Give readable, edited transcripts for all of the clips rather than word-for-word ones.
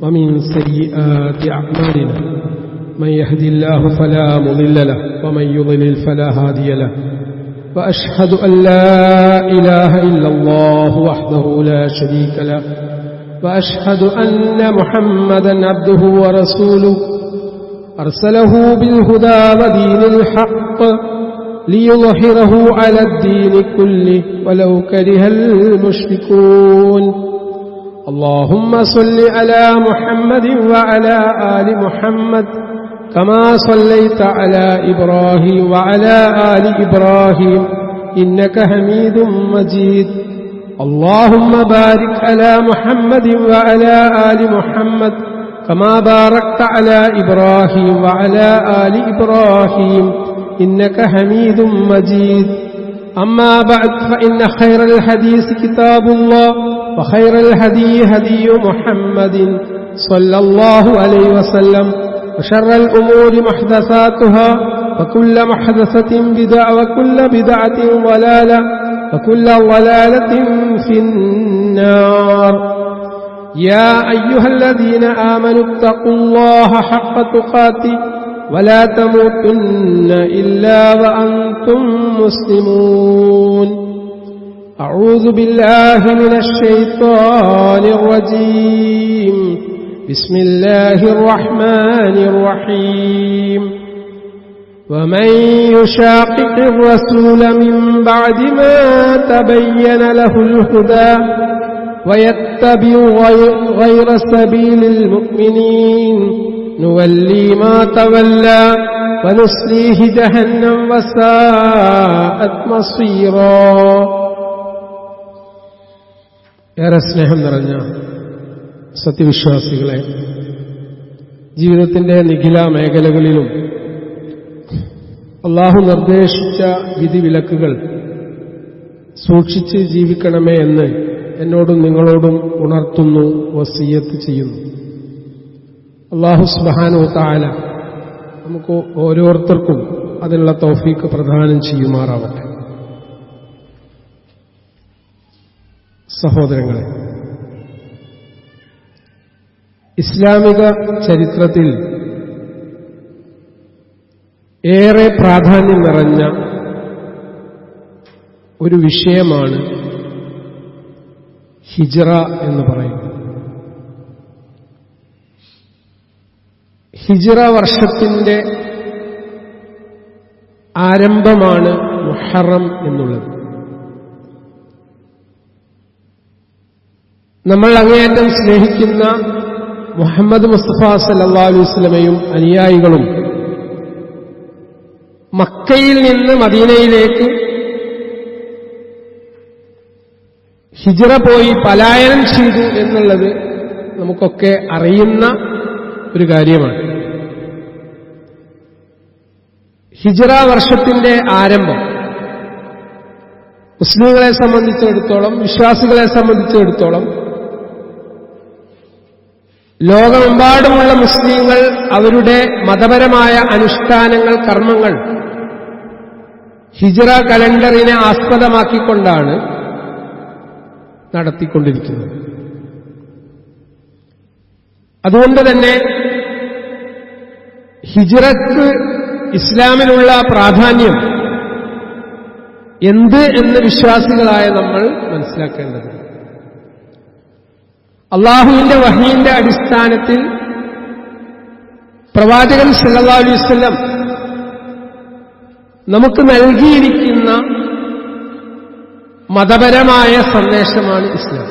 ومن سيئات أعمالنا من يهد الله فلا مضل له ومن يضلل فلا هادي له وأشهد أن لا إله إلا الله وحده لا شريك له وأشهد أن محمدا عبده ورسوله أرسله بالهدى ودين الحق ليظهره على الدين كله ولو كره المشركون اللهم صل على محمد وعلى آل محمد كما صليت على إبراهيم وعلى آل إبراهيم إنك حميد مجيد اللهم بارك على محمد وعلى آل محمد كما باركت على إبراهيم وعلى آل إبراهيم إنك حميد مجيد أما بعد فإن خير الحديث كتاب الله وخير الهدي هدي محمد صلى الله عليه وسلم وشر الأمور محدثاتها وكل محدثة بدعة وكل بدعة ضلالة وكل ضلالة في النار يا أيها الذين آمنوا اتقوا الله حق تقاته ولا تموتن إلا وأنتم مسلمون أعوذ بالله من الشيطان الرجيم بسم الله الرحمن الرحيم ومن يشاقق الرسول من بعد ما تبين له الهدى ويتبع غير سبيل المؤمنين نولي ما تولى ونصليه جهنم وساءت مصيرا ഏറെ സ്നേഹം നിറഞ്ഞ സത്യവിശ്വാസികളെ, ജീവിതത്തിന്റെ നിഖില മേഖലകളിലും അല്ലാഹു നിർദ്ദേശിച്ച വിധിവിലക്കുകൾ സൂക്ഷിച്ച് ജീവിക്കണമേ എന്ന് എന്നോടും നിങ്ങളോടും ഉണർത്തുന്നു, വസിയ്യത്ത് ചെയ്യുന്നു. അല്ലാഹു സുബ്ഹാനഹു വ തആല നമുക്ക് ഓരോരുത്തർക്കും അതിനുള്ള തൗഫീഖ് പ്രദാനം ചെയ്യുമാറാവട്ടെ. സഹോദരങ്ങളെ, ഇസ്ലാമിക ചരിത്രത്തിൽ ഏറെ പ്രാധാന്യം നിറഞ്ഞ ഒരു വിഷയമാണ് ഹിജ്റ എന്ന് പറയുന്നത്. ഹിജ്റ വർഷത്തിന്റെ ആരംഭമാണ് മുഹറം എന്നുള്ളത്. നമ്മൾ അങ്ങേയറ്റം സ്നേഹിക്കുന്ന മുഹമ്മദ് മുസ്തഫ സല്ലല്ലാഹു അലൈഹി വസല്ലമയും അനുയായികളും മക്കയിൽ നിന്ന് മദീനയിലേക്ക് ഹിജ്റ പോയി പലായനം ചെയ്തു എന്നുള്ളത് നമുക്കൊക്കെ അറിയുന്ന ഒരു കാര്യമാണ്. ഹിജ്റ വർഷത്തിന്റെ ആരംഭം മുസ്ലിങ്ങളെ സംബന്ധിച്ചിടത്തോളം, വിശ്വാസികളെ സംബന്ധിച്ചിടത്തോളം, ലോകമെമ്പാടുമുള്ള മുസ്ലിങ്ങൾ അവരുടെ മതപരമായ അനുഷ്ഠാനങ്ങൾ, കർമ്മങ്ങൾ ഹിജ്റ കലണ്ടറിനെ ആസ്പദമാക്കിക്കൊണ്ടാണ് നടത്തിക്കൊണ്ടിരിക്കുന്നത്. അതുകൊണ്ട് തന്നെ ഹിജ്റക്ക് ഇസ്ലാമിലുള്ള പ്രാധാന്യം എന്ത് എന്ന് വിശ്വാസികളായ നമ്മൾ മനസ്സിലാക്കേണ്ടതുണ്ട്. അല്ലാഹുവിന്റെ വഹീന്റെ അടിസ്ഥാനത്തിൽ പ്രവാചകൻ സല്ലല്ലാഹു അലൈഹി വസല്ലം നമുക്ക് നൽകിയിരിക്കുന്ന മതപരമായ സന്ദേശമാണ് ഇസ്ലാം.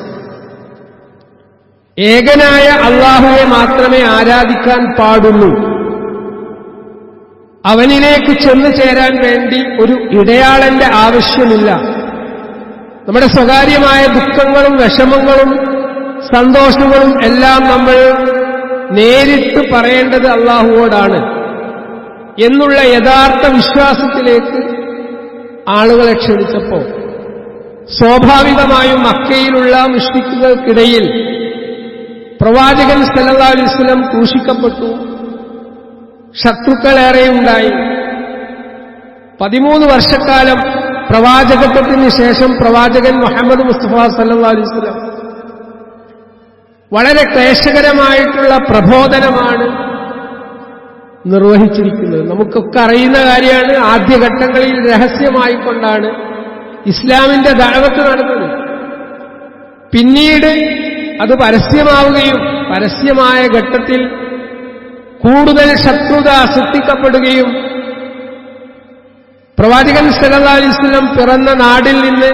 ഏകനായ അല്ലാഹുവെ മാത്രമേ ആരാധിക്കാൻ പാടുള്ളൂ. അവനിലേക്ക് ചെന്നു ചേരാൻ വേണ്ടി ഒരു ഇടയാളന്റെ ആവശ്യമില്ല. നമ്മുടെ സ്വകാര്യമായ ദുഃഖങ്ങളും വിഷമങ്ങളും സന്തോഷങ്ങളും എല്ലാം നമ്മൾ നേരിട്ട് പറയേണ്ടത് അല്ലാഹുവോടാണ് എന്നുള്ള യഥാർത്ഥ വിശ്വാസത്തിലേക്ക് ആളുകളെ ക്ഷണിച്ചപ്പോൾ സ്വാഭാവികമായും മക്കയിലുള്ള മുശ്രിക്കുകൾക്കിടയിൽ പ്രവാചകൻ സല്ലല്ലാഹു അലൈഹി വസല്ലം ക്രൂശിക്കപ്പെട്ടു. ശത്രുക്കളേറെയുണ്ടായി. 13 വർഷക്കാലം പ്രവാചകത്വത്തിന് ശേഷം പ്രവാചകൻ മുഹമ്മദ് മുസ്തഫ സല്ലല്ലാഹു അലൈഹി വസല്ലം വളരെ ക്ലേശകരമായിട്ടുള്ള പ്രബോധനമാണ് നിർവഹിച്ചിരിക്കുന്നത്. നമുക്കൊക്കെ അറിയുന്ന കാര്യമാണ്. ആദ്യഘട്ടങ്ങളിൽ രഹസ്യമായിക്കൊണ്ടാണ് ഇസ്ലാമിന്റെ ദഅവത്ത് നടന്നത്. പിന്നീട് അത് പരസ്യമാവുകയും പരസ്യമായ ഘട്ടത്തിൽ കൂടുതൽ ശത്രുത സൃഷ്ടിക്കപ്പെടുകയും പ്രവാചകൻ സല്ലല്ലാഹു അലൈഹി വസല്ലം പിറന്ന നാടിൽ നിന്ന്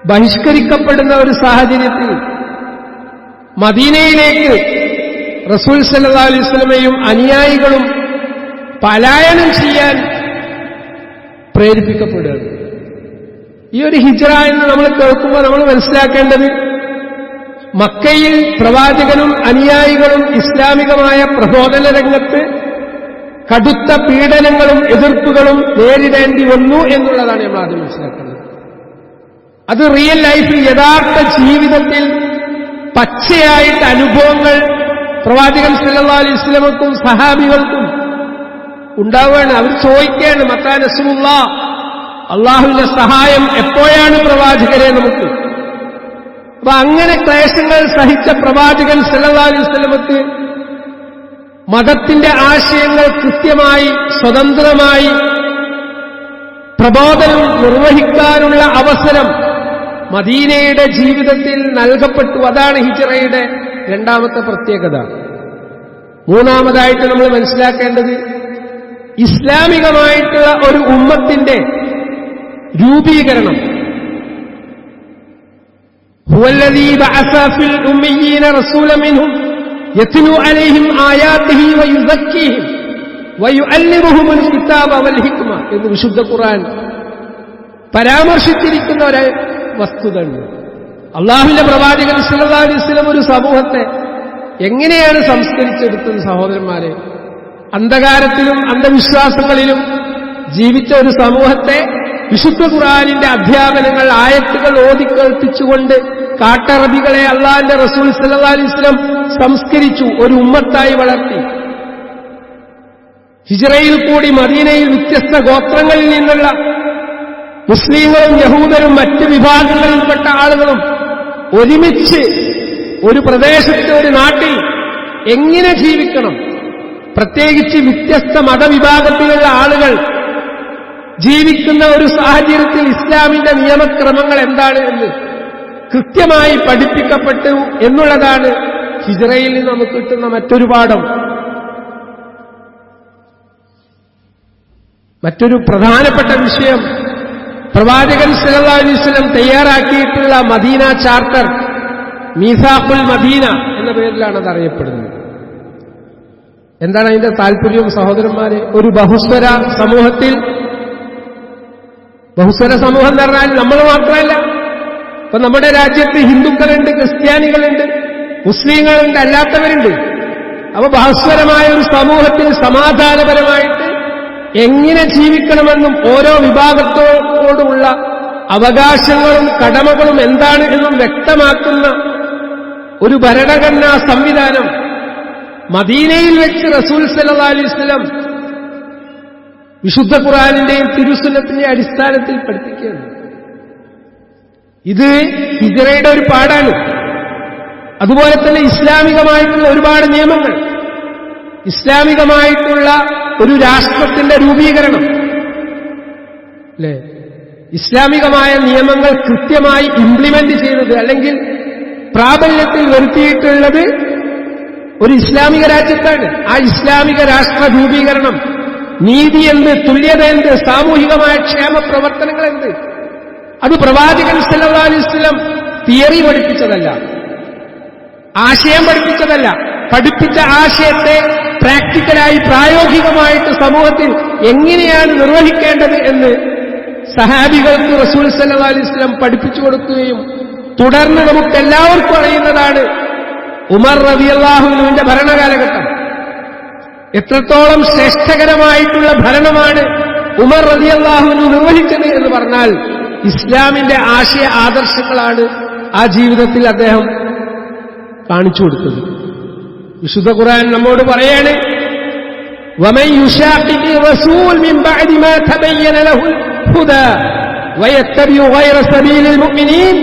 ബഹിഷ്കരിക്കപ്പെടുന്ന ഒരു സാഹചര്യത്തിൽ മദീനയിലേക്ക് റസൂൽ സല്ലല്ലാഹു അലൈഹി വസല്ലമയും അനുയായികളും പലായനം ചെയ്യാൻ പ്രേരിപ്പിക്കപ്പെടുകയാണ്. ഈ ഒരു ഹിജ്റ എന്ന് നമ്മൾ കേൾക്കുമ്പോൾ നമ്മൾ മനസ്സിലാക്കേണ്ടത്, മക്കയിൽ പ്രവാചകനും അനുയായികളും ഇസ്ലാമികമായ പ്രബോധന രംഗത്ത് കടുത്ത പീഡനങ്ങളും എതിർപ്പുകളും നേരിടേണ്ടി വന്നു എന്നുള്ളതാണ് നമ്മൾ ആദ്യം മനസ്സിലാക്കേണ്ടത്. അത് റിയൽ ലൈഫിൽ, യഥാർത്ഥ ജീവിതത്തിൽ പച്ചയായിട്ട് അനുഭവങ്ങൾ പ്രവാചകൻ സല്ലല്ലാഹു അലൈഹി വസല്ലമക്കും സഹാബികൾക്കും ഉണ്ടാവുകയാണ്. അവർ ചോദിക്കുകയാണ്, മത്താ നസ്റുല്ലാഹ്, അള്ളാഹുവിന്റെ സഹായം എപ്പോഴാണ് പ്രവാചകരെ നമുക്ക്? അപ്പൊ അങ്ങനെ ക്ലേശങ്ങൾ സഹിച്ച പ്രവാചകൻ സല്ലല്ലാഹു അലൈഹി വസല്ലമക്ക് മതത്തിന്റെ ആശയങ്ങൾ കൃത്യമായി സ്വതന്ത്രമായി പ്രബോധനം നിർവഹിക്കാനുള്ള അവസരം മദീനയുടെ ജീവിതത്തിൽ നൽകപ്പെട്ടു. അതാണ് ഹിജ്റയുടെ രണ്ടാമത്തെ പ്രത്യേകത. മൂന്നാമതായിട്ട് നമ്മൾ മനസ്സിലാക്കേണ്ടത്, ഇസ്ലാമികമായിട്ടുള്ള ഒരു ഉമ്മത്തിന്റെ രൂപീകരണം. ഹുവല്ലദീ ബഅസ ഫിൽ ഉമ്മയ്യീന റസൂലൻ മിൻഹും യത്ലൂ അലൈഹിം ആയാതിഹി വയുസക്കീഹിം വയുഅല്ലിമുഹുൽ കിതാബ വൽ ഹിക്മ എന്ന് വിശുദ്ധ ഖുർആൻ പരാമർശിച്ചിരിക്കുന്ന ഒരു വസ്തുതയുണ്ട്. അള്ളാഹുവിന്റെ പ്രവാചകൻ സല്ലല്ലാഹു അലൈഹി വസല്ലം ഒരു സമൂഹത്തെ എങ്ങനെയാണ് സംസ്കരിച്ചെടുത്തത്? സഹോദരന്മാരെ, അന്ധകാരത്തിലും അന്ധവിശ്വാസങ്ങളിലും ജീവിച്ച ഒരു സമൂഹത്തെ വിശുദ്ധ ഖുർആനിന്റെ അധ്യാപനങ്ങൾ, ആയത്തുകൾ ഓതിക്കേൾപ്പിച്ചുകൊണ്ട് കാട്ടറബികളെ അള്ളാഹുവിന്റെ റസൂൽ സല്ലല്ലാഹു അലൈഹി വസല്ലം സംസ്കരിച്ചു, ഒരു ഉമ്മത്തായി വളർത്തി. ഹിജ്റയിൽ കൂടി മദീനയിൽ വ്യത്യസ്ത ഗോത്രങ്ങളിൽ നിന്നുള്ള മുസ്ലിങ്ങളും യഹൂദരും മറ്റ് വിഭാഗങ്ങളിൽപ്പെട്ട ആളുകളും ഒരുമിച്ച് ഒരു പ്രദേശത്ത്, ഒരു നാട്ടിൽ എങ്ങനെ ജീവിക്കണം, പ്രത്യേകിച്ച് വ്യത്യസ്ത മതവിഭാഗത്തിലുള്ള ആളുകൾ ജീവിക്കുന്ന ഒരു സാഹചര്യത്തിൽ ഇസ്ലാമിന്റെ നിയമക്രമങ്ങൾ എന്താണ് എന്ന് കൃത്യമായി പഠിപ്പിക്കപ്പെട്ടു എന്നുള്ളതാണ് ഹിജ്റയിൽ നിന്ന് നമുക്ക് കിട്ടുന്ന മറ്റൊരു പാഠം. മറ്റൊരു പ്രധാനപ്പെട്ട വിഷയം, പ്രവാചകൻ സല്ലല്ലാഹു അലൈഹി വസല്ലം തയ്യാറാക്കിയിട്ടുള്ള മദീന ചാർട്ടർ, മീസാഖുൽ മദീന എന്ന പേരിലാണ് അത് അറിയപ്പെടുന്നത്. എന്താണ് അതിന്റെ താല്പര്യം സഹോദരന്മാരെ? ഒരു ബഹുസ്വര സമൂഹത്തിൽ, ബഹുസ്വര സമൂഹം എന്ന് പറഞ്ഞാൽ നമ്മൾ മാത്രമല്ല, ഇപ്പൊ നമ്മുടെ രാജ്യത്ത് ഹിന്ദുക്കളുണ്ട്, ക്രിസ്ത്യാനികളുണ്ട്, മുസ്ലിങ്ങളുണ്ട്, അല്ലാത്തവരുണ്ട്. അപ്പൊ ബഹുസ്വരമായ ഒരു സമൂഹത്തിൽ സമാധാനപരമായിട്ട് എങ്ങനെ ജീവിക്കണമെന്നും ഓരോ വിഭാഗത്തോടുമുള്ള അവകാശങ്ങളും കടമകളും എന്താണ് എന്നും വ്യക്തമാക്കുന്ന ഒരു ഭരണഘടനാ സംവിധാനം മദീനയിൽ വെച്ച് റസൂൽ സല്ലല്ലാഹു അലൈഹി വസല്ലം വിശുദ്ധ ഖുർആനിന്റെയും തിരുസുന്നത്തിന്റെയും അടിസ്ഥാനത്തിൽ പഠിപ്പിക്കുകയാണ്. ഇത് ഹിജ്റയുടെ ഒരു പാഠാണ്. അതുപോലെ തന്നെ ഇസ്ലാമികമായിട്ടുള്ള ഒരുപാട് നിയമങ്ങൾ, ഇസ്ലാമികമായിട്ടുള്ള ഒരു രാഷ്ട്രത്തിന്റെ രൂപീകരണം, അല്ലേ? ഇസ്ലാമികമായ നിയമങ്ങൾ കൃത്യമായി ഇംപ്ലിമെന്റ് ചെയ്തത് അല്ലെങ്കിൽ പ്രാബല്യത്തിൽ വരുത്തിയിട്ടുള്ളത് ഒരു ഇസ്ലാമിക രാജ്യത്താണ്. ആ ഇസ്ലാമിക രാഷ്ട്ര രൂപീകരണം, നീതി എന്ത്, തുല്യത എന്ത്, സാമൂഹികമായ ക്ഷേമ പ്രവർത്തനങ്ങൾ എന്ത്, അത് പ്രവാചകൻ സല്ലല്ലാഹു അലൈഹി വസല്ലം തിയറി പഠിപ്പിച്ചതല്ല, ആശയം പഠിപ്പിച്ചതല്ല. പഠിപ്പിച്ച ആശയത്തെ പ്രാക്ടിക്കലായി പ്രായോഗികമായിട്ട് സമൂഹത്തിൽ എങ്ങനെയാണ് നിർവഹിക്കേണ്ടത് എന്ന് സഹാബികൾക്ക് റസൂൽ സല്ലല്ലാഹു അലൈഹി വസല്ലം പഠിപ്പിച്ചു കൊടുക്കുകയും തുടർന്ന് നമുക്കെല്ലാവർക്കും അറിയുന്നതാണ് ഉമർ റളിയല്ലാഹു അൻഹുവിന്റെ ഭരണകാലഘട്ടം. എത്രത്തോളം ശ്രേഷ്ഠകരമായിട്ടുള്ള ഭരണമാണ് ഉമർ റളിയല്ലാഹു അൻഹു നിർവഹിച്ചത് എന്ന് പറഞ്ഞാൽ ഇസ്ലാമിന്റെ ആശയ ആദർശങ്ങളാണ് ആ ജീവിതത്തിൽ അദ്ദേഹം കാണിച്ചു കൊടുത്തത്. വിശുദ്ധ ഖുർആൻ നമ്മോട് പറയാണ്, വമൻ യുശാഖിഖി റസൂൽ മിൻ ബഅദി മാ തബയ്യന ലഹുൽ ഹുദാ വയത്തബിഉ ഗൈറ സബീലിൽ മുഅ്മിനീൻ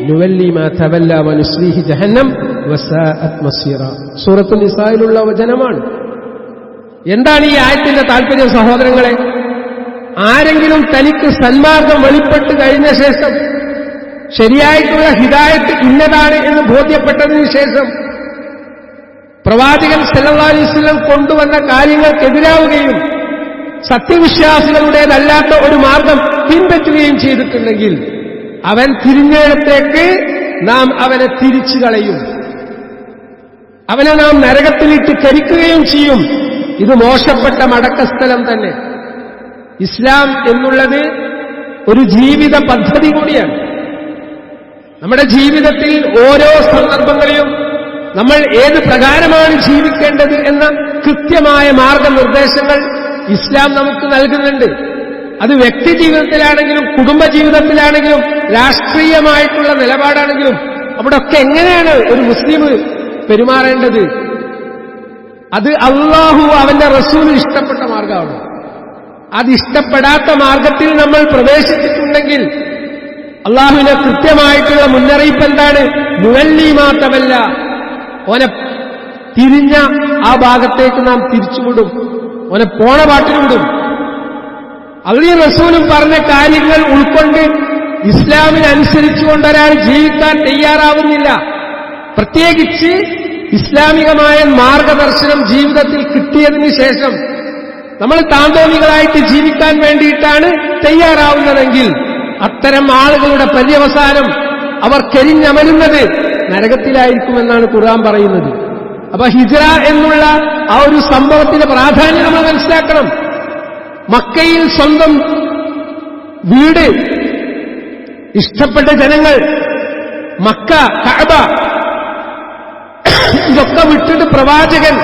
നുവല്ലി മാ തവല്ല വനുസ്ലിഹി ജഹന്നം വസാഅത് മസീറ. സൂറത്തുൽ നിസായിലുള്ള വചനമാണ്. എന്താണ് ഈ ആയത്തിന്റെ താല്പര്യം സഹോദരങ്ങളെ? ആരെങ്കിലും തനിക്ക് സന്മാർഗം വെളിപ്പെട്ട് കഴിഞ്ഞ ശേഷം ശരിയായിട്ടുള്ള ഹിദായത്ത് ഇന്നതാണ് എന്ന് ബോധ്യപ്പെട്ടതിന് ശേഷം പ്രവാചകൻ സല്ലല്ലാഹു അലൈഹി വസല്ലം കൊണ്ടുവന്ന കാര്യങ്ങൾക്കെതിരാവുകയും സത്യവിശ്വാസികളുടേതല്ലാത്ത ഒരു മാർഗം പിൻപറ്റുകയും ചെയ്തിട്ടുണ്ടെങ്കിൽ അവൻ തിരിഞ്ഞിടത്തേക്ക് നാം അവനെ തിരിച്ചു കളയും, അവനെ നാം നരകത്തിലിട്ട് കരിക്കുകയും ചെയ്യും. ഇത് മോശപ്പെട്ട മടക്കസ്ഥലം തന്നെ. ഇസ്ലാം എന്നുള്ളത് ഒരു ജീവിത പദ്ധതി കൂടിയാണ്. നമ്മുടെ ജീവിതത്തിൽ ഓരോ സന്ദർഭങ്ങളിലും നമ്മൾ ഏത് പ്രകാരമാണ് ജീവിക്കേണ്ടത് എന്ന കൃത്യമായ മാർഗനിർദ്ദേശങ്ങൾ ഇസ്ലാം നമുക്ക് നൽകുന്നുണ്ട്. അത് വ്യക്തി ജീവിതത്തിലാണെങ്കിലും കുടുംബജീവിതത്തിലാണെങ്കിലും രാഷ്ട്രീയമായിട്ടുള്ള നിലപാടാണെങ്കിലും അവിടെയൊക്കെ എങ്ങനെയാണ് ഒരു മുസ്ലിം പെരുമാറേണ്ടത്? അത് അള്ളാഹു അവന്റെ റസൂൽ ഇഷ്ടപ്പെട്ട മാർഗമാണ്. അത് ഇഷ്ടപ്പെടാത്ത മാർഗത്തിൽ നമ്മൾ പ്രവേശിച്ചിട്ടുണ്ടെങ്കിൽ അള്ളാഹുവിനെ കൃത്യമായിട്ടുള്ള മുന്നറിയിപ്പ് എന്താണ്? നുവല്ലി മാ തവല്ല, ഓനെ തിരിഞ്ഞ ആ ഭാഗത്തേക്ക് നാം തിരിച്ചുവിടും, ഓനെ പോണ പാട്ടിൽ വിടും. അള്ളാഹുവും റസൂലും പറഞ്ഞ കാര്യങ്ങൾ ഉൾക്കൊണ്ട് ഇസ്ലാമിനനുസരിച്ചുകൊണ്ട് ഒരാൾ ജീവിക്കാൻ തയ്യാറാവുന്നില്ല. പ്രത്യേകിച്ച് ഇസ്ലാമികമായ മാർഗദർശനം ജീവിതത്തിൽ കിട്ടിയതിനു ശേഷം നമ്മൾ താന്തോന്നികളായിട്ട് ജീവിക്കാൻ വേണ്ടിയിട്ടാണ് തയ്യാറാവുന്നതെങ്കിൽ അത്തരം ആളുകളുടെ പര്യവസാനം അവർ കരിഞ്ഞമരുന്നത് നരകത്തിലായിരിക്കുമെന്നാണ് ഖുർആൻ പറയുന്നത്. അപ്പൊ ഹിജ്റ എന്നുള്ള ആ ഒരു സംഭവത്തിന്റെ പ്രാധാന്യം നമ്മൾ മനസ്സിലാക്കണം. മക്കയിൽ സ്വന്തം വീട്, ഇഷ്ടപ്പെട്ട ജനങ്ങൾ, മക്ക, കഅബ, ഇതൊക്കെ വിട്ടിട്ട് പ്രവാചകൻ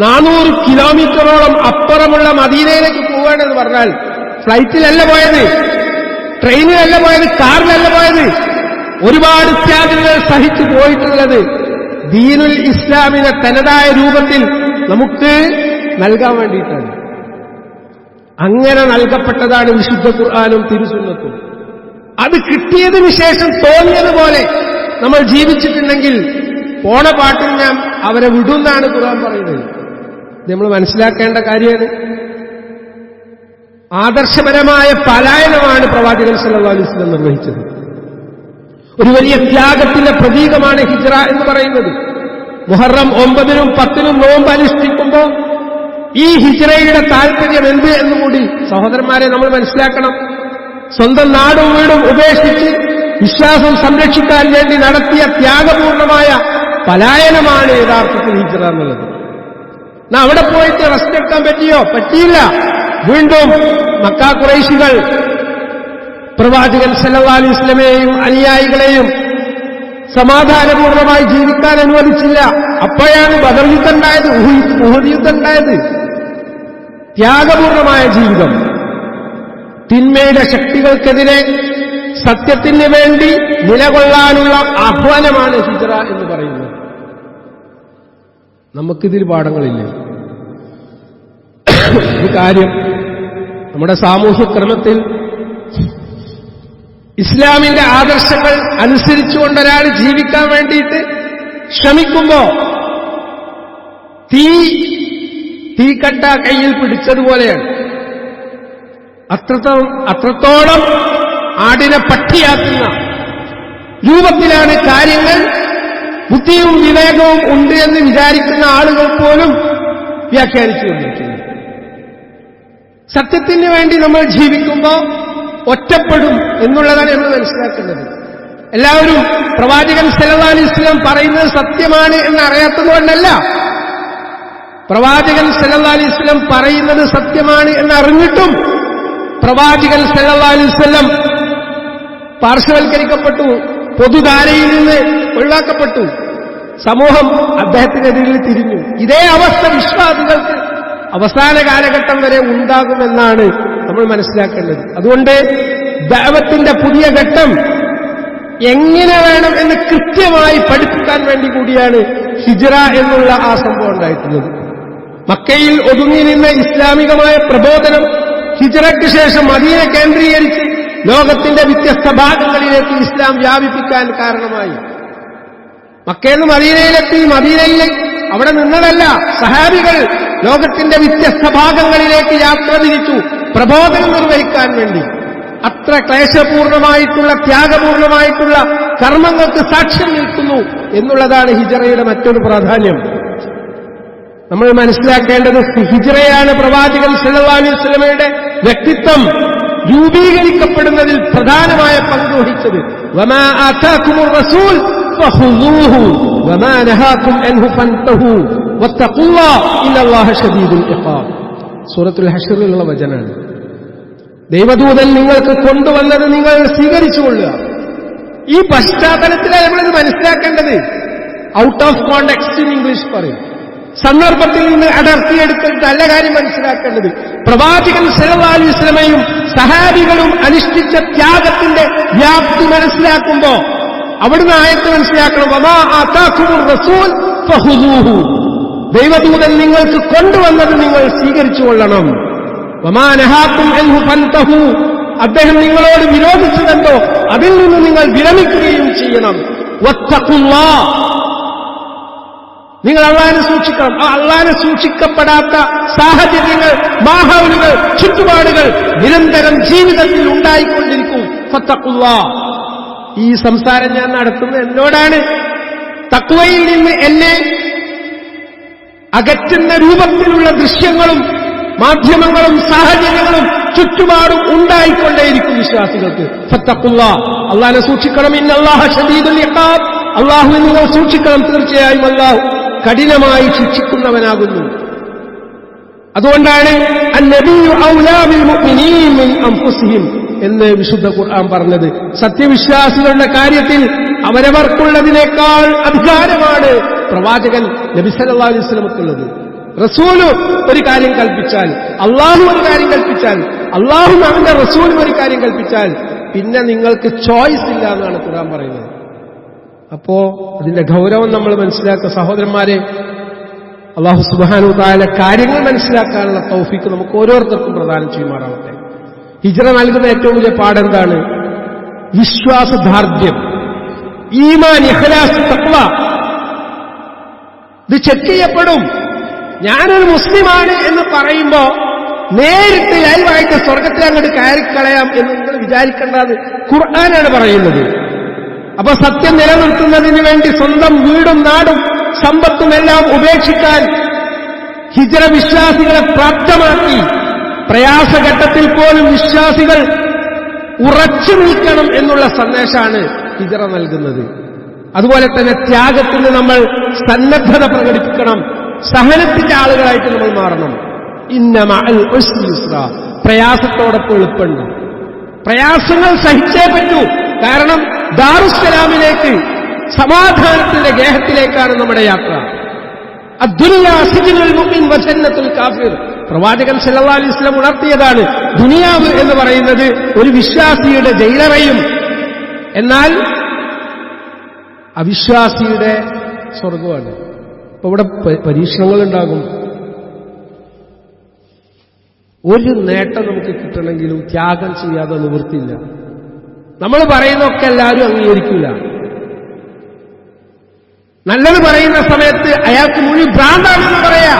400 കിലോമീറ്ററോളം അപ്പുറമുള്ള മദീനയിലേക്ക് പോവുകയാണെന്ന് പറഞ്ഞാൽ ഫ്ലൈറ്റിലല്ല പോയത്, ട്രെയിനിലല്ല പോയത്, കാറിലല്ല പോയത്. ഒരുപാട് ത്യാഗങ്ങൾ സഹിച്ചു പോയിട്ടുള്ളത് ദീനുൽ ഇസ്ലാമിനെ തനതായ രൂപത്തിൽ നമുക്ക് നൽകാൻ വേണ്ടിയിട്ടാണ്. അങ്ങനെ നൽകപ്പെട്ടതാണ് വിശുദ്ധ ഖുർആനും തിരുസുന്നത്തും. അത് കിട്ടിയതിനു ശേഷം തോന്നിയതുപോലെ നമ്മൾ ജീവിച്ചിട്ടുണ്ടെങ്കിൽ പോണ പാട്ടിൽ ഞാൻ അവരെ വിടുന്നാണ് ഖുർആൻ പറയുന്നത്. ഇത് നമ്മൾ മനസ്സിലാക്കേണ്ട കാര്യമാണ്. ആദർശപരമായ പലായനമാണ് പ്രവാചകൻ സല്ലല്ലാഹു അലൈഹി വസല്ലം നിർവഹിച്ചത്. ഒരു വലിയ ത്യാഗത്തിന്റെ പ്രതീകമാണ് ഹിജ്റ എന്ന് പറയുന്നത്. മുഹറം 9-നും 10-നും നോമ്പ് അനുഷ്ഠിക്കുമ്പോൾ ഈ ഹിജ്റയുടെ താല്പര്യം എന്ത് എന്നുകൂടി സഹോദരന്മാരെ നമ്മൾ മനസ്സിലാക്കണം. സ്വന്തം നാടും വീടും ഉപേക്ഷിച്ച് വിശ്വാസം സംരക്ഷിക്കാൻ വേണ്ടി നടത്തിയ ത്യാഗപൂർണമായ പലായനമാണ് യഥാർത്ഥത്തിൽ ഹിജ്റ എന്നുള്ളത്. അവിടെ പോയിട്ട് റെസ്റ്റ് എടുക്കാൻ പറ്റിയോ? പറ്റിയില്ല. വീണ്ടും മക്ക ഖുറൈശികൾ പ്രവാചകൻ സല്ലല്ലാഹു അലൈഹി വസല്ലമയെയും അനുയായികളെയും സമാധാനപൂർണമായി ജീവിക്കാൻ അനുവദിച്ചില്ല. അപ്പോഴാണ് ബദർ യുദ്ധം ഉണ്ടായത്, ഉഹദ് യുദ്ധം ഉണ്ടായത്. ത്യാഗപൂർണമായ ജീവിതം, തിന്മയുടെ ശക്തികൾക്കെതിരെ സത്യത്തിന് വേണ്ടി നിലകൊള്ളാനുള്ള ആഹ്വാനമാണ് ഹിജ്റ എന്ന് പറയുന്നത്. നമുക്കിതിൽ പാഠങ്ങളില്ല. ഒരു കാര്യം, നമ്മുടെ സാമൂഹ്യ ക്രമത്തിൽ ഇസ്ലാമിന്റെ ആദർശങ്ങൾ അനുസരിച്ചുകൊണ്ടൊരാൾ ജീവിക്കാൻ വേണ്ടിയിട്ട് ശ്രമിക്കുമ്പോ തീക്കട്ട കയ്യിൽ പിടിച്ചതുപോലെയാണ്. അത്രത്തോളം ആടിനെ പട്ടിയാക്കുന്ന രൂപത്തിലാണ് കാര്യങ്ങൾ. ബുദ്ധിയും വിവേകവും ഉണ്ട് എന്ന് വിചാരിക്കുന്ന ആളുകൾ പോലും വ്യാഖ്യാനിച്ചുകൊണ്ടിരിക്കുന്നത്. സത്യത്തിന് വേണ്ടി നമ്മൾ ജീവിക്കുമ്പോൾ ഒറ്റപ്പെടും എന്നുള്ളതാണ് നമ്മൾ മനസ്സിലാക്കുന്നത്. എല്ലാവരും പ്രവാചകൻ സല്ലല്ലാഹു അലൈഹി വസല്ലം പറയുന്നത് സത്യമാണ് എന്നറിയാത്തതുകൊണ്ടല്ല, പ്രവാചകൻ സല്ലല്ലാഹു അലൈഹി വസല്ലം പറയുന്നത് സത്യമാണ് എന്നറിഞ്ഞിട്ടും പ്രവാചകൻ സല്ലല്ലാഹു അലൈഹി വസല്ലം പാർശ്വവൽക്കരിക്കപ്പെട്ടു, പൊതുധാരയിൽ നിന്ന് ഒഴിവാക്കപ്പെട്ടു, സമൂഹം അദ്ദേഹത്തിനെതിരിൽ തിരിഞ്ഞു. ഇതേ അവസ്ഥ വിശ്വാസികൾക്ക് അവസാന കാലഘട്ടം വരെ ഉണ്ടാകുമെന്നാണ് നമ്മൾ മനസ്സിലാക്കേണ്ടത്. അതുകൊണ്ട് ദഅവത്തിന്റെ പുതിയ ഘട്ടം എങ്ങനെ വേണം എന്ന് കൃത്യമായി പഠിപ്പിക്കാൻ വേണ്ടി കൂടിയാണ് ഹിജ്റ എന്നുള്ള ആ സംഭവം ഉണ്ടായിട്ടുള്ളത്. മക്കയിൽ ഒതുങ്ങി നിന്ന ഇസ്ലാമികമായ പ്രബോധനം ഹിജ്റയ്ക്ക് ശേഷം മദീന കേന്ദ്രീകരിച്ച് ലോകത്തിന്റെ വ്യത്യസ്ത ഭാഗങ്ങളിലേക്ക് ഇസ്ലാം വ്യാപിപ്പിക്കാൻ കാരണമായി. മക്കയിൽ മദീനയിലെത്തി. മദീനയിൽ അവിടെ നിന്നതല്ല, സഹാബികൾ ലോകത്തിന്റെ വ്യത്യസ്ത ഭാഗങ്ങളിലേക്ക് യാത്ര തിരിച്ചു പ്രബോധനം നിർവഹിക്കാൻ വേണ്ടി. അത്ര ക്ലേശപൂർണമായിട്ടുള്ള ത്യാഗപൂർണമായിട്ടുള്ള കർമ്മങ്ങൾക്ക് സാക്ഷ്യം നിൽക്കുന്നു എന്നുള്ളതാണ് ഹിജ്റയുടെ മറ്റൊരു പ്രാധാന്യം. നമ്മൾ മനസ്സിലാക്കേണ്ടത് ഹിജ്റയാണ് പ്രവാചകൻ സല്ലല്ലാഹു അലൈഹി വസല്ലമയുടെ വ്യക്തിത്വം രൂപീകരിക്കപ്പെടുന്നതിൽ പ്രധാനമായ പങ്ക് വഹിച്ചത്. വമാ ആതാകുമുർ റസൂൽ ഫഖുദൂഹു വമാ നഹാകും അൻഹു ഫൻതഹു വത്തഖുല്ലാഹ ഇന്നല്ലാഹ ശദീദുൽ ഇഖാബ്. സൂറത്തുൽ ഹശ്റിലുള്ള വചനാണ്. ദൈവദൂതൻ നിങ്ങൾക്ക് കൊണ്ടുവന്നത് നിങ്ങൾ സ്വീകരിച്ചുകൊള്ളുക. ഈ പശ്ചാത്തലത്തിലാണ് നമ്മളിത് മനസ്സിലാക്കേണ്ടത്. Out of context in English പറയും. സന്ദർഭത്തിൽ നിന്ന് അടർത്തിയെടുത്തിട്ട് നല്ല കാര്യം മനസ്സിലാക്കേണ്ടത്. പ്രവാചകൻ സല്ലല്ലാഹു അലൈഹി വസല്ലമയും സഹാബികളും അനുഷ്ഠിച്ച ത്യാഗത്തിന്റെ വ്യാപ്തി മനസ്സിലാക്കുമ്പോ അവിടുന്ന് ആയത്ത് മനസ്സിലാക്കണം. വമാ ആതാകുമുർ റസൂൽ ഫഖുദൂഹു. ദൈവദൂതൻ നിങ്ങൾക്ക് കൊണ്ടുവന്നത് നിങ്ങൾ സ്വീകരിച്ചുകൊള്ളണം. വമാ നഹാകും അൻഹു ഫൻതഹു. അദ്ദേഹം നിങ്ങളോട് വിരോധിച്ചതെന്തോ അതിൽ നിന്ന് നിങ്ങൾ വിരമിക്കുകയും ചെയ്യണം. വത്തഖുല്ലാഹ്. നിങ്ങൾ അള്ളാഹിനെ സൂക്ഷിക്കണം. ആ അള്ളാഹിനെ സൂക്ഷിക്കപ്പെടാത്ത സാഹചര്യങ്ങൾ, മാഹൗലുകൾ, ചുറ്റുപാടുകൾ നിരന്തരം ജീവിതത്തിൽ ഉണ്ടായിക്കൊണ്ടിരിക്കും. ഫത്തഖുല്ലാഹ്. ഈ സംസാരം ഞാൻ നടത്തുന്നത് എന്നോടാണ്. തഖ്വയിൽ നിന്ന് എന്നെ അകറ്റുന്ന രൂപത്തിലുള്ള ദൃശ്യങ്ങളും മാധ്യമങ്ങളും സാഹചര്യങ്ങളും ചുറ്റുപാടും ഉണ്ടായിക്കൊണ്ടേയിരിക്കും വിശ്വാസികൾക്ക്. ഫത്തഖുല്ലാഹ്. അള്ളാഹിനെ സൂക്ഷിക്കണം. ഇന്നല്ലാഹ ശദീദുൽ ഇഖാബ്. അള്ളാഹുവിനെ നിങ്ങൾ സൂക്ഷിക്കണം. തീർച്ചയായും അള്ളാഹു കഠിനമായി ശിക്ഷിക്കുന്നവനാകുന്നു. അതുകൊണ്ടാണ് അന്നബിയ്യു ഔലാ ബിൽ മുഅ്മിനീന മിൻ അൻഫുസിഹിം എന്ന് വിശുദ്ധ ഖുർആൻ പറഞ്ഞത്. സത്യവിശ്വാസികളുടെ കാര്യത്തിൽ അവരവർക്കുള്ളതിനേക്കാൾ അധികാരമാണ് പ്രവാചകൻ നബി സല്ലല്ലാഹു അലൈഹി വസല്ലമക്കുള്ളത്. റസൂല് ഒരു കാര്യം കൽപ്പിച്ചാൽ, അള്ളാഹു ഒരു കാര്യം കൽപ്പിച്ചാൽ, അള്ളാഹു അവന്റെ റസൂലും ഒരു കാര്യം കൽപ്പിച്ചാൽ പിന്നെ നിങ്ങൾക്ക് ചോയ്സ് ഇല്ല എന്നാണ് ഖുർആൻ പറയുന്നത്. അപ്പോ അതിന്റെ ഗൗരവം നമ്മൾ മനസ്സിലാക്കുക സഹോദരന്മാരെ. അല്ലാഹു സുബ്ഹാനഹു വ തആല കാര്യങ്ങൾ മനസ്സിലാക്കാനുള്ള തൗഫീക്ക് നമുക്ക് ഓരോരുത്തർക്കും പ്രദാനം ചെയ്യുമാറാവട്ടെ. ഹിജ്റ നൽകുന്ന ഏറ്റവും വലിയ പാഠെന്താണ്? വിശ്വാസദാർഢ്യം, ഈമാൻ, ഇഖ്ലാസ്, തഖ്വ. ഇത് ചെക്ക് ചെയ്യപ്പെടും. ഞാനൊരു മുസ്ലിമാണ് എന്ന് പറയുമ്പോ നേരിട്ട് ലൈവായിട്ട് സ്വർഗത്തിൽ അങ്ങോട്ട് കയറിക്കളയാം എന്ന് നിങ്ങൾ വിചാരിക്കേണ്ടത് ഖുർആനാണ് പറയുന്നത്. അപ്പൊ സത്യം നിലനിർത്തുന്നതിന് വേണ്ടി സ്വന്തം വീടും നാടും സമ്പത്തും എല്ലാം ഉപേക്ഷിക്കാൻ ഹിജ്റ വിശ്വാസികളെ പ്രാപ്തമാക്കി. പ്രയാസഘട്ടത്തിൽ പോലും വിശ്വാസികൾ ഉറച്ചു നിൽക്കണം എന്നുള്ള സന്ദേശമാണ് ഹിജ്റ നൽകുന്നത്. അതുപോലെ തന്നെ ത്യാഗത്തിന് നമ്മൾ സന്നദ്ധത പ്രകടിപ്പിക്കണം. സഹനത്തിന്റെ ആളുകളായിട്ട് നമ്മൾ മാറണം. ഇന്ന മഅൽ ഉസ്രി യുസ്ര. പ്രയാസത്തോടൊപ്പം എളുപ്പമുണ്ട്. പ്രയാസങ്ങൾ സഹിച്ചേ പറ്റൂ. കാരണം ദാറുസ്സലാമിലേക്ക്, സമാധാനത്തിന്റെ ഗേഹത്തിലേക്കാണ് നമ്മുടെ യാത്ര. അദ്ദുനിയാ സിജ്നുൽ മുഅ്മിൻ വ ജന്നത്തുൽ കാഫിർ. പ്രവാചകൻ സല്ലല്ലാഹു അലൈഹി വസല്ലം ഉണർത്തിയതാണ്. ദുനിയാവ് എന്ന് പറയുന്നത് ഒരു വിശ്വാസിയുടെ ജയിലറയും എന്നാൽ അവിശ്വാസിയുടെ സ്വർഗമാണ്. അപ്പൊ ഇവിടെ പരീക്ഷണങ്ങളുണ്ടാകും. ഒരു നേട്ടം നമുക്ക് കിട്ടണമെങ്കിലും ത്യാഗം ചെയ്യാതെ നിവൃത്തിയില്ല. നമ്മൾ പറയുന്നതൊക്കെ എല്ലാവരും അംഗീകരിക്കില്ല. നല്ലത് പറയുന്ന സമയത്ത് അയാൾക്ക് മുഴുവൻ ഭ്രാന്താണെന്ന് പറയാ.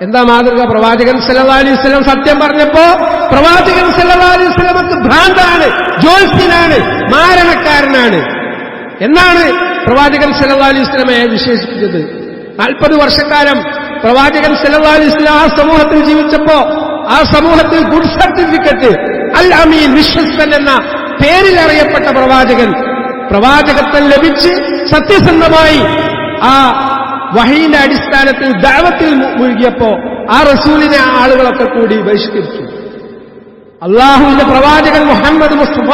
എന്താ മാതൃക? പ്രവാചകൻ സല്ലല്ലാഹു അലൈഹി വസല്ലം സത്യം പറഞ്ഞപ്പോ പ്രവാചകൻ സല്ലല്ലാഹു അലൈഹി വസല്ലമക്ക് ഭ്രാന്താണ്, ജ്യോത്സ്യനാണ്, മാരണക്കാരനാണ് എന്നാണ് പ്രവാചകൻ സല്ലല്ലാഹു അലൈഹി വസല്ലമയെ വിശേഷിപ്പിച്ചത്. 40 വർഷക്കാലം പ്രവാചകൻ സല്ലല്ലാഹു അലൈഹി വസല്ലം ആ സമൂഹത്തിൽ ജീവിച്ചപ്പോ ആ സമൂഹത്തിൽ ഗുഡ് സർട്ടിഫിക്കറ്റ്, അൽ അമീൻ, വിശ്വസ്തൻ എന്ന പേരിൽ അറിയപ്പെട്ട പ്രവാചകൻ, പ്രവാചകത്വം ലഭിച്ച് സത്യസന്ധമായി ആ വഹീന്റെ അടിസ്ഥാനത്തിൽ ദഅവത്തിൽ മുഴുകിയപ്പോ ആ റസൂലിനെ ആളുകളൊക്കെ കൂടി ബഹിഷ്കരിച്ചു. അള്ളാഹുവിന്റെ പ്രവാചകൻ മുഹമ്മദ് മുസ്തഫ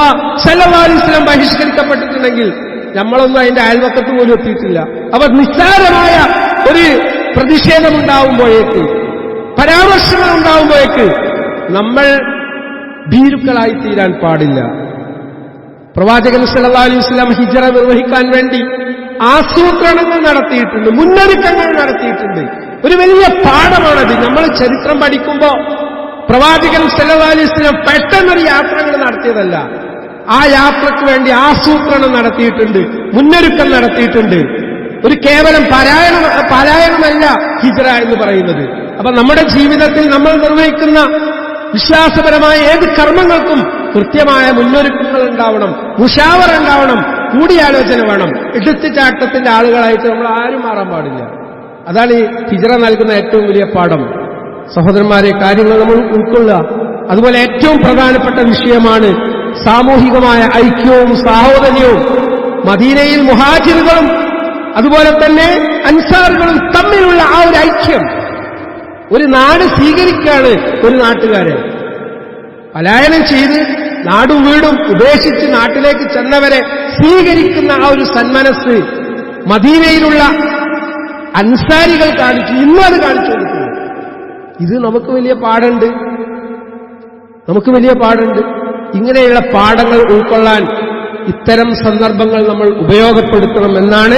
സല്ലല്ലാഹു അലൈഹി വസല്ലം ബഹിഷ്കരിക്കപ്പെട്ടിട്ടുണ്ടെങ്കിൽ നമ്മളൊന്നും അതിന്റെ അയൽവക്കത്ത് പോലും എത്തിയിട്ടില്ല. അവർ നിസ്സാരമായ ഒരു പ്രതിഷേധമുണ്ടാവുമ്പോഴേക്ക്, പരാമർശങ്ങൾ ഉണ്ടാവുമ്പോഴേക്ക് നമ്മൾ ഭീരുക്കളായി തീരാൻ പാടില്ല. പ്രവാചകൻ സല്ലല്ലാഹു അലൈഹി വസല്ലം ഹിജ്റ നിർവഹിക്കാൻ വേണ്ടി ആസൂത്രണങ്ങൾ നടത്തിയിട്ടുണ്ട്, മുന്നൊരുക്കങ്ങൾ നടത്തിയിട്ടുണ്ട്. ഒരു വലിയ പാഠമാണത്. നമ്മൾ ചരിത്രം പഠിക്കുമ്പോൾ പ്രവാചകൻ സല്ലല്ലാഹു അലൈഹി വസല്ലം പെട്ടെന്നൊരു യാത്രകൾ നടത്തിയതല്ല. ആ യാത്രയ്ക്ക് വേണ്ടി ആസൂത്രണം നടത്തിയിട്ടുണ്ട്, മുന്നൊരുക്കം നടത്തിയിട്ടുണ്ട്. ഒരു കേവലം പാരായണമല്ല ഹിജ്റ എന്ന് പറയുന്നത്. അപ്പൊ നമ്മുടെ ജീവിതത്തിൽ നമ്മൾ നിർവഹിക്കുന്ന വിശ്വാസപരമായ ഏത് കർമ്മങ്ങൾക്കും കൃത്യമായ മുന്നൊരുക്കങ്ങൾ ഉണ്ടാവണം, മുഷാവറ ഉണ്ടാവണം, കൂടിയാലോചന വേണം. എടുത്തുചാട്ടത്തിന്റെ ആളുകളായിട്ട് നമ്മൾ ആരും മാറാൻ പാടില്ല. അതാണ് ഈ ഹിജ്റ നൽകുന്ന ഏറ്റവും വലിയ പാഠം. സഹോദരന്മാരെ, കാര്യങ്ങൾ നമ്മൾ ഉൾക്കൊള്ളുക. അതുപോലെ ഏറ്റവും പ്രധാനപ്പെട്ട വിഷയമാണ് സാമൂഹികമായ ഐക്യവും സാഹോദര്യവും. മദീനയിൽ മുഹാജിറുകളും അതുപോലെ തന്നെ അൻസാറുകളും തമ്മിലുള്ള ആ ഒരു ഐക്യം. ഒരു നാട് സ്വീകരിക്കുകയാണ് ഒരു നാട്ടുകാരെ. പലായനം ചെയ്ത് നാടും വീടും ഉപേക്ഷിച്ച് നാട്ടിലേക്ക് ചെന്നവരെ സ്വീകരിക്കുന്ന ആ ഒരു സന്മനസ് മദീനയിലുള്ള അൻസാരികൾ കാണിച്ചു. ഇന്നും അത് കാണിച്ചു കൊടുക്കുന്നു. ഇത് നമുക്ക് വലിയ പാടുണ്ട്. ഇങ്ങനെയുള്ള പാഠങ്ങൾ ഉൾക്കൊള്ളാൻ ഇത്തരം സന്ദർഭങ്ങൾ നമ്മൾ ഉപയോഗപ്പെടുത്തണം എന്നാണ്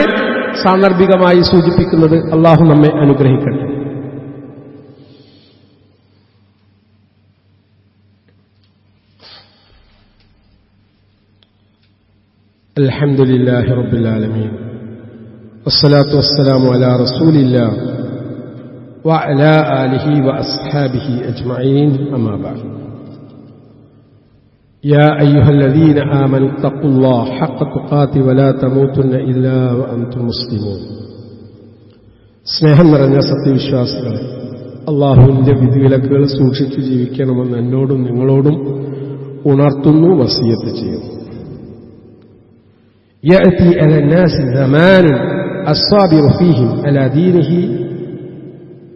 സാന്ദർഭികമായി സൂചിപ്പിക്കുന്നത്. അള്ളാഹു നമ്മെ അനുഗ്രഹിക്കട്ടെ. അൽഹംദുലില്ലാഹി റബ്ബിൽ ആലമീൻ വസ്സലാത്തു വസ്സലാമു അലാ റസൂലില്ലാഹ് വഅലാ ആലിഹി വഅസ്ഹാബിഹി അജ്മഈൻ. അമ്മാ ബഅദ്. يا أيها الذين آمنوا اتقوا الله حق تقاته ولا تموتن إلا وأنتم مسلمون. സ്നേഹം നിറഞ്ഞ സത്യവിശ്വാസികളെ, അള്ളാഹുവിന്റെ വിധിവിലക്കുകൾ സൂക്ഷിച്ചു ജീവിക്കണമെന്ന് എന്നോടും നിങ്ങളോടും ഉണർത്തുന്നു, വസിയത്ത് ചെയ്യുന്നു. يأتي على الناس زمان الصابر فيهم على دينه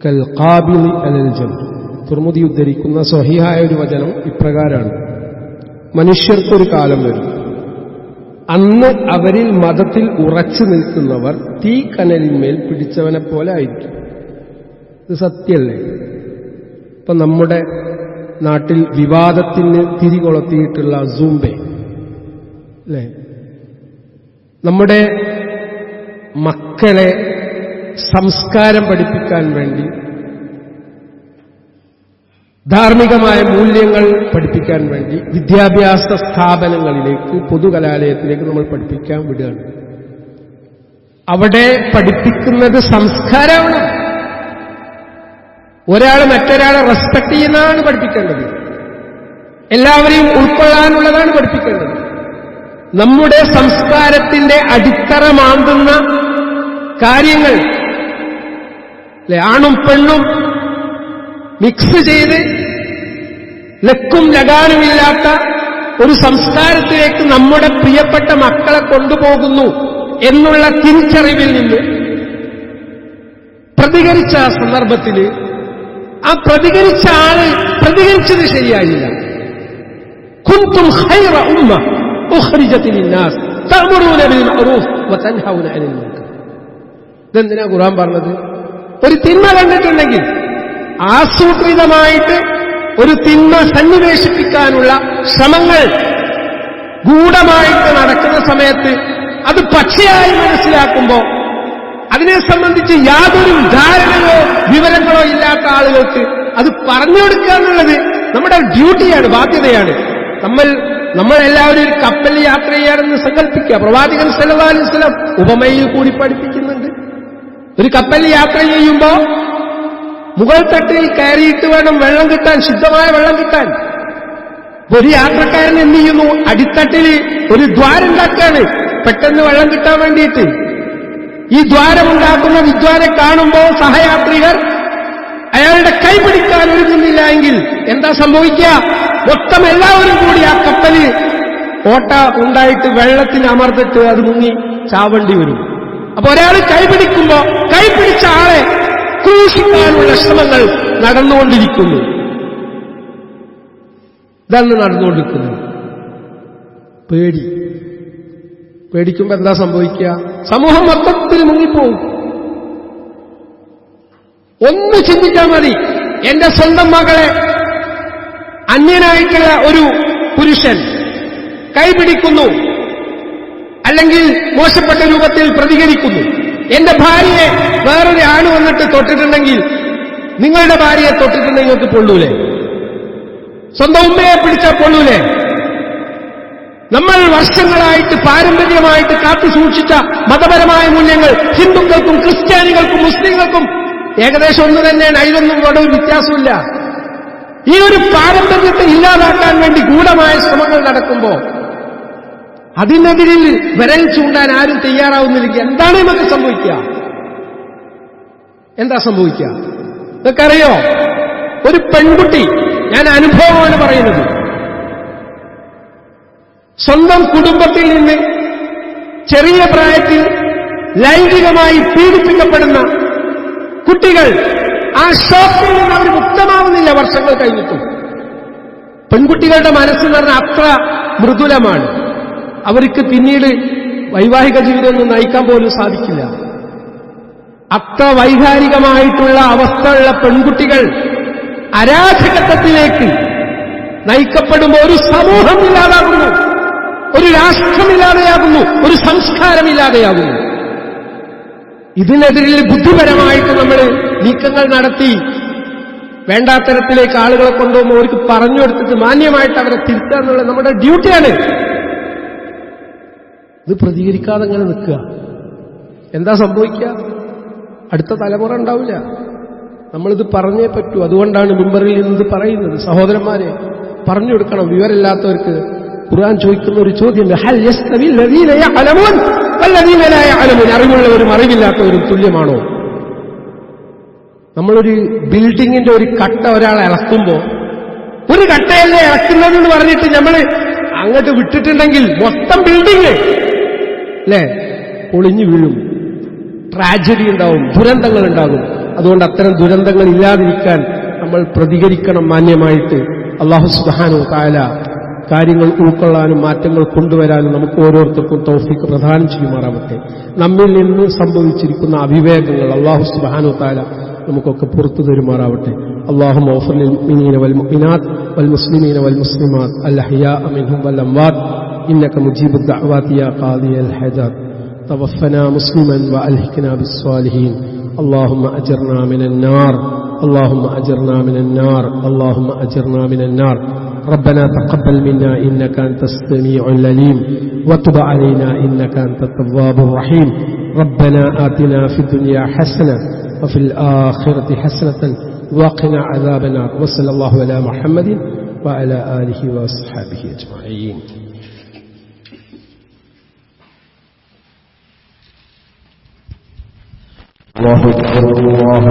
كالقابض على الجمر. തുർമുദി ഉദ്ധരിക്കുന്ന സ്വഹീഹായ ഒരു വചനം ഇപ്രകാരമാണ്: മനുഷ്യർക്കൊരു കാലം വരും, അന്ന് അവരിൽ മതത്തിൽ ഉറച്ചു നിൽക്കുന്നവർ തീ കനലിന്മേൽ പിടിച്ചവനെ പോലെ ആയിരിക്കും. ഇത് സത്യമല്ലേ? ഇപ്പൊ നമ്മുടെ നാട്ടിൽ വിവാദത്തിന് തിരികൊളുത്തിയിട്ടുള്ള സൂംബെ അല്ലേ? നമ്മുടെ മക്കളെ സംസ്കാരം പഠിപ്പിക്കാൻ വേണ്ടി, ധാർമ്മികമായ മൂല്യങ്ങൾ പഠിപ്പിക്കാൻ വേണ്ടി വിദ്യാഭ്യാസ സ്ഥാപനങ്ങളിലേക്ക്, പൊതുകലാലയത്തിലേക്ക് നമ്മൾ പഠിപ്പിക്കാൻ വിടുകയാണ്. അവിടെ പഠിപ്പിക്കുന്നത് സംസ്കാരമാണ്. ഒരാൾ മറ്റൊരാളെ റെസ്പെക്ട് ചെയ്യുന്നതാണ് പഠിപ്പിക്കേണ്ടത്. എല്ലാവരെയും ഉൾക്കൊള്ളാനുള്ളതാണ് പഠിപ്പിക്കേണ്ടത്. നമ്മുടെ സംസ്കാരത്തിന്റെ അടിത്തറ മാന്തുന്ന കാര്യങ്ങൾ, ആണും പെണ്ണും മിക്സ് ചെയ്ത് ലക്കും ലഗാനുമില്ലാത്ത ഒരു സംസ്കാരത്തിലേക്ക് നമ്മുടെ പ്രിയപ്പെട്ട മക്കളെ കൊണ്ടുപോകുന്നു എന്നുള്ള തിരിച്ചറിവിൽ നിന്ന് പ്രതികരിച്ച സന്ദർഭത്തിൽ ആ പ്രതികരിച്ച ആള് പ്രതികരിച്ചത് ശരിയായില്ല. കുൻതും ഖൈറ ഉമ്മ ഉഖ്രിജത് ലിന്നാസ് തഅമുറൂന ബിൽ മഅറൂഫ് വതൻഹൗന അനിൽ മുൻകർ. ഇതെന്തിനാ ഖുർആൻ പറഞ്ഞത്? ഒരു തിന്മ കണ്ടിട്ടുണ്ടെങ്കിൽ ആസൂത്രിതമായിട്ട് ഒരു തിന്മ സന്നിവേശിപ്പിക്കാനുള്ള ശ്രമങ്ങൾ ഗൂഢമായിട്ട് നടക്കുന്ന സമയത്ത് അത് പച്ചയായി മനസ്സിലാക്കുമ്പോൾ അതിനെ സംബന്ധിച്ച് യാതൊരു ധാരണയോ വിവരങ്ങളോ ഇല്ലാത്ത ആളുകൾക്ക് അത് പറഞ്ഞു കൊടുക്കുക എന്നുള്ളത് നമ്മുടെ ഡ്യൂട്ടിയാണ്, ബാധ്യതയാണ്. നമ്മളെല്ലാവരും ഒരു കപ്പലിൽ യാത്ര ചെയ്യാനെന്ന് സങ്കല്പിക്കുക. പ്രവാചകൻ സല്ലല്ലാഹു അലൈഹി വസല്ലം ഉപമയിൽ കൂടി പഠിപ്പിക്കുന്നുണ്ട്. ഒരു കപ്പലിൽ യാത്ര ചെയ്യുമ്പോൾ മുകൾ തട്ടിൽ കയറിയിട്ട് വേണം വെള്ളം കിട്ടാൻ, ശുദ്ധമായ വെള്ളം കിട്ടാൻ. ഒരു യാത്രക്കാരൻ എന്ത് ചെയ്യുന്നു? അടിത്തട്ടിൽ ഒരു ദ്വാരമുണ്ടാക്കാണ് പെട്ടെന്ന് വെള്ളം കിട്ടാൻ വേണ്ടിയിട്ട്. ഈ ദ്വാരമുണ്ടാക്കുന്ന വിദ്വാനെ കാണുമ്പോൾ സഹയാത്രികർ അയാളുടെ കൈ പിടിക്കാൻ ഒരുങ്ങുന്നില്ല എങ്കിൽ എന്താ സംഭവിക്കുക? മൊത്തം എല്ലാവരും കൂടി ആ കപ്പല് ഓട്ട ഉണ്ടായിട്ട് വെള്ളത്തിൽ അമർന്നിട്ട് അത് മുങ്ങി ചാവേണ്ടി വരും. അപ്പൊ ഒരാൾ കൈ പിടിക്കുമ്പോ കൈ പിടിച്ച ആളെ ക്രൂശിക്കാനുള്ള ശ്രമങ്ങൾ നടന്നുകൊണ്ടിരിക്കുന്നു. ഇതാണ് നടന്നുകൊണ്ടിരിക്കുന്നത്. പേടിക്കുമ്പോ എന്താ സംഭവിക്കുക? സമൂഹം മൊത്തത്തിൽ മുങ്ങിപ്പോവും. ഒന്ന് ചിന്തിച്ചാൽ മതി. എന്റെ സ്വന്തം മകളെ അന്യനായിട്ടുള്ള ഒരു പുരുഷൻ കൈപിടിക്കുന്നു, അല്ലെങ്കിൽ മോശപ്പെട്ട രൂപത്തിൽ പ്രതികരിക്കുന്നു. എന്റെ ഭാര്യയെ വേറൊരു ആണ് വന്നിട്ട് തൊട്ടിട്ടുണ്ടെങ്കിൽ, നിങ്ങളുടെ ഭാര്യയെ തൊട്ടിട്ടുണ്ടെങ്കിൽ നിങ്ങൾക്ക് പൊള്ളൂലേ? സ്വന്തം ഉമ്മയെ പിടിച്ചാൽ കൊള്ളൂലേ? നമ്മൾ വർഷങ്ങളായിട്ട് പാരമ്പര്യമായിട്ട് കാത്തു സൂക്ഷിച്ച മതപരമായ മൂല്യങ്ങൾ ഹിന്ദുക്കൾക്കും ക്രിസ്ത്യാനികൾക്കും മുസ്ലിങ്ങൾക്കും ഏകദേശം ഒന്ന് തന്നെയാണ്. അതിലൊന്നും വളരെ വ്യത്യാസമില്ല. ഈ ഒരു പാരമ്പര്യത്തെ ഇല്ലാതാക്കാൻ വേണ്ടി ഗൂഢമായ ശ്രമങ്ങൾ നടക്കുമ്പോൾ അതിനെതിരിൽ വിരൽ ചൂണ്ടാൻ ആരും തയ്യാറാവുന്നില്ലെങ്കിൽ എന്താണ് നമുക്ക് സംഭവിക്കുക? എന്താ സംഭവിക്കുക? നിങ്ങൾക്കറിയോ, ഒരു പെൺകുട്ടി, ഞാൻ അനുഭവമാണ് പറയുന്നത്, സ്വന്തം കുടുംബത്തിൽ നിന്ന് ചെറിയ പ്രായത്തിൽ ലൈംഗികമായി പീഡിപ്പിക്കപ്പെടുന്ന കുട്ടികൾ ആ ഷോക്കിൽ നിന്ന് അവർ മുക്തമാവുന്നില്ല വർഷങ്ങൾ കഴിഞ്ഞിട്ടും. പെൺകുട്ടികളുടെ മനസ്സെന്ന് പറഞ്ഞാൽ അത്ര മൃദുലമാണ്. അവർക്ക് പിന്നീട് വൈവാഹിക ജീവിതമൊന്നും നയിക്കാൻ പോലും സാധിക്കില്ല. അത്ര വൈകാരികമായിട്ടുള്ള അവസ്ഥയുള്ള പെൺകുട്ടികൾ അരാജകത്വത്തിലേക്ക് നയിക്കപ്പെടുമ്പോൾ ഒരു സമൂഹം ഇല്ലാതാകുന്നു, ഒരു രാഷ്ട്രമില്ലാതെയാകുന്നു, ഒരു സംസ്കാരമില്ലാതെയാകുന്നു. ഇതിനെതിരിൽ ബുദ്ധിപരമായിട്ട് നമ്മൾ നീക്കങ്ങൾ നടത്തി വേണ്ടാത്തരത്തിലേക്ക് ആളുകളെ കൊണ്ടുപോകുമ്പോൾ അവർക്ക് പറഞ്ഞു കൊടുത്തിട്ട് മാന്യമായിട്ട് അവരെ തിരുത്തുക എന്നുള്ളത് നമ്മുടെ ഡ്യൂട്ടിയാണ്. ഇത് പ്രതികരിക്കാതെ അങ്ങനെ നിൽക്കുക, എന്താ സംഭവിക്കുക? അടുത്ത തലമുറ ഉണ്ടാവില്ല. നമ്മളിത് പറഞ്ഞേ പറ്റൂ. അതുകൊണ്ടാണ് മിമ്പറിൽ നിന്നത് പറയുന്നത്. സഹോദരന്മാരെ, പറഞ്ഞു കൊടുക്കണം. വിവരമില്ലാത്തവർക്ക് ഖുർആൻ ചോദിക്കുന്ന ഒരു ചോദ്യമുണ്ട്, ഹൽ യസ്തവിൽ ലദീന യഅലമൂൻ വല്ലദീന ലാ യഅലമൂൻ. അറിവുള്ളവരും അറിവില്ലാത്തവരും തുല്യമാണോ? നമ്മളൊരു ബിൽഡിങ്ങിന്റെ ഒരു കട്ട ഒരാൾ ഇളക്കുമ്പോൾ ഒരു കട്ടയല്ലേ ഇളക്കുന്നതെന്ന് പറഞ്ഞിട്ട് നമ്മൾ അങ്ങോട്ട് വിട്ടിട്ടുണ്ടെങ്കിൽ മൊത്തം ബിൽഡിങ് അല്ലേ പൊളിഞ്ഞു വീഴും, ട്രാജഡി ഉണ്ടാവും, ദുരന്തങ്ങൾ ഉണ്ടാകും. അതുകൊണ്ട് അത്തരം ദുരന്തങ്ങൾ ഇല്ലാതിരിക്കാൻ നമ്മൾ പ്രതികരിക്കണം മാന്യമായിട്ട്. അല്ലാഹു സുബ്ഹാനഹു വ തആല കാര്യങ്ങൾ ഉൾക്കൊള്ളാനും മാറ്റങ്ങൾ കൊണ്ടുവരാനും നമുക്ക് ഓരോരുത്തർക്കും തൗഫീഖ് പ്രദാനം ചെയ്യുമാറാവട്ടെ. നമ്മിൽ നിന്ന് സംഭവിച്ചിരിക്കുന്ന അവിവേകങ്ങൾ അല്ലാഹു സുബ്ഹാനഹു വ തആല നമുക്കൊക്കെ പുറത്തു തരുമാറാവട്ടെ. അല്ലാഹുമ്മ ഗ്ഫിർ ലിൽ മുഅ്മിനീന വൽ മുഅ്മിനാത്ത് വൽ മുസ്ലിമീന വൽ മുസ്ലിമാത്ത് അൽ അഹ്യാഅ മിൻഹും വൽ അംവാത്ത് ഇന്നക മുജീബുദ് ദഅവാതി യാ ഖാദിയൽ ഹജാത്ത്. توفنا مسلما وألحقنا بالصالحين. اللهم أجرنا من النار، اللهم أجرنا من النار، اللهم أجرنا من النار. ربنا تقبل منا إنك أنت السميع العليم وتب علينا إنك أنت التواب الرحيم. ربنا آتنا في الدنيا حسنة وفي الآخرة حسنة وقنا عذاب النار. وصلى الله على محمد وعلى آله وأصحابه أجمعين. الله أكبر الله